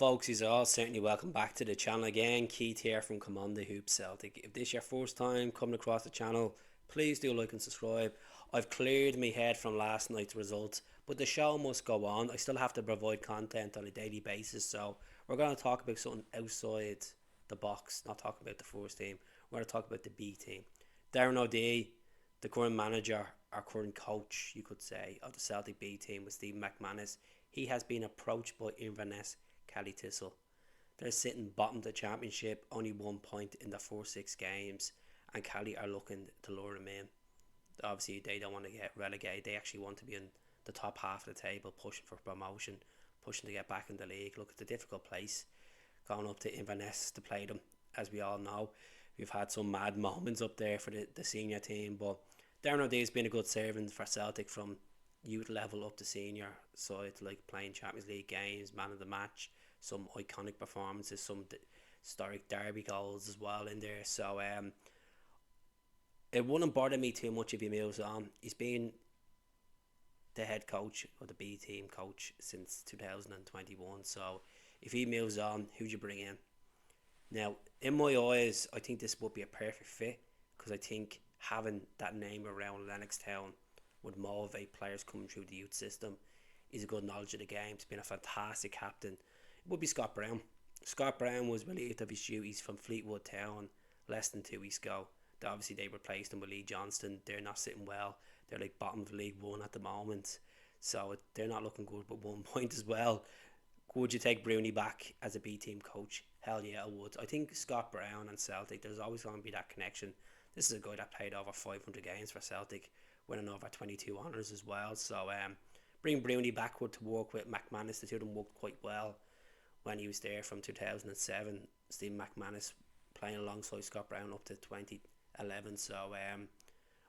folks, you're all certainly welcome back to the channel again. Keith here from Commando Hoop Celtic. If this is your first time coming across the channel, please do like and subscribe. I've cleared my head from last night's results, but the show must go on. I still have to provide content on a daily basis, so we're going to talk about something outside the box, not talking about the first team. We're going to talk about the B team. Darren O'Dea, the current manager, our current coach, you could say, of the Celtic B team with Stephen Mcmanus. He has been approached by Inverness Kelly Thistle. They're sitting bottom of the championship, only 1 point in the first 6 games, and Kelly are looking to lure them in. Obviously, they don't want to get relegated. They actually want to be in the top half of the table, pushing for promotion, pushing to get back in the league. Look, it's a difficult place going up to Inverness to play them, as we all know. We've had some mad moments up there for the senior team, but Darren O'Dea's been a good servant for Celtic from youth level up to senior side, like playing Champions League games, man of the match, some iconic performances, some historic derby goals as well in there. So it wouldn't bother me too much if he moves on. He's been the head coach or the B team coach since 2021. So if he moves on, who'd you bring in? Now, in my eyes, I think this would be a perfect fit because I think having that name around Lennoxtown would motivate players coming through the youth system. He's a good knowledge of the game. He's been a fantastic captain. It would be Scott Brown. Scott Brown was relieved of his duties from Fleetwood Town less than 2 weeks ago. Obviously, they replaced him with Lee Johnston. They're not sitting well. They're like bottom of League One at the moment. So they're not looking good, but 1 point as well. Would you take Broony back as a B team coach? Hell yeah, I would. I think Scott Brown and Celtic, there's always going to be that connection. This is a guy that played over 500 games for Celtic, winning over 22 honours as well. So bring Broony backward to work with Mcmanus. The two of them worked quite well when he was there from 2007. Stephen Mcmanus playing alongside Scott Brown up to 2011. So I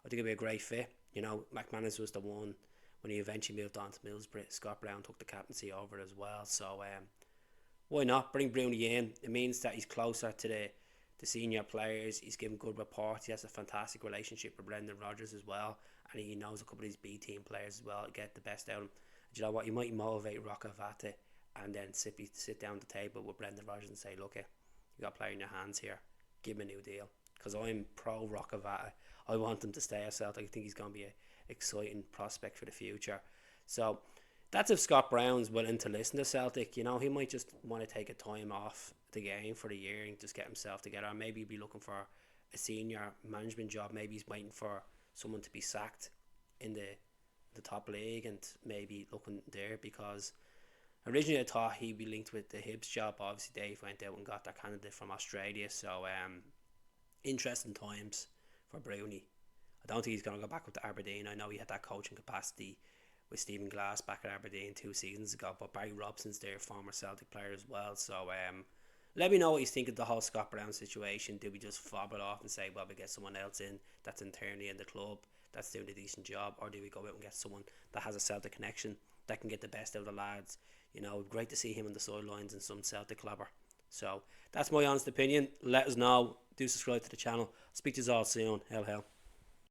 think it'd be a great fit. You know, Mcmanus was the one when he eventually moved on to Middlesbrough. Scott Brown took the captaincy over as well. So why not bring Broony in? It means that he's closer to the senior players. He's given good reports. He has a fantastic relationship with Brendan Rodgers as well, and he knows a couple of these B team players as well to get the best out of him. And you know what? You might motivate Rockavate and then sit down at the table with Brendan Rodgers and say, look, you got a player in your hands here. Give him a new deal. Because I'm pro Rockavate. I want him to stay at Celtic. I think he's going to be an exciting prospect for the future. So that's if Scott Brown's willing to listen to Celtic. You know, he might just want to take a time off the game for the year and just get himself together. Or maybe he'd be looking for a senior management job. Maybe he's waiting for someone to be sacked in the top league and maybe looking there, because originally I thought he'd be linked with the Hibs job. Obviously Dave went out and got that candidate from Australia. So interesting times for Broony. I don't think he's going to go back up to Aberdeen. I know he had that coaching capacity with Stephen Glass back at Aberdeen 2 seasons ago, but Barry Robson's their former Celtic player as well. So let me know what you think of the whole Scott Brown situation. Do we just fob it off and say, well, we get someone else in that's internally in the club that's doing a decent job, or do we go out and get someone that has a Celtic connection that can get the best out of the lads? You know, great to see him on the sidelines in some Celtic clobber. So that's my honest opinion. Let us know. Do subscribe to the channel. Speak to you all soon. Hell.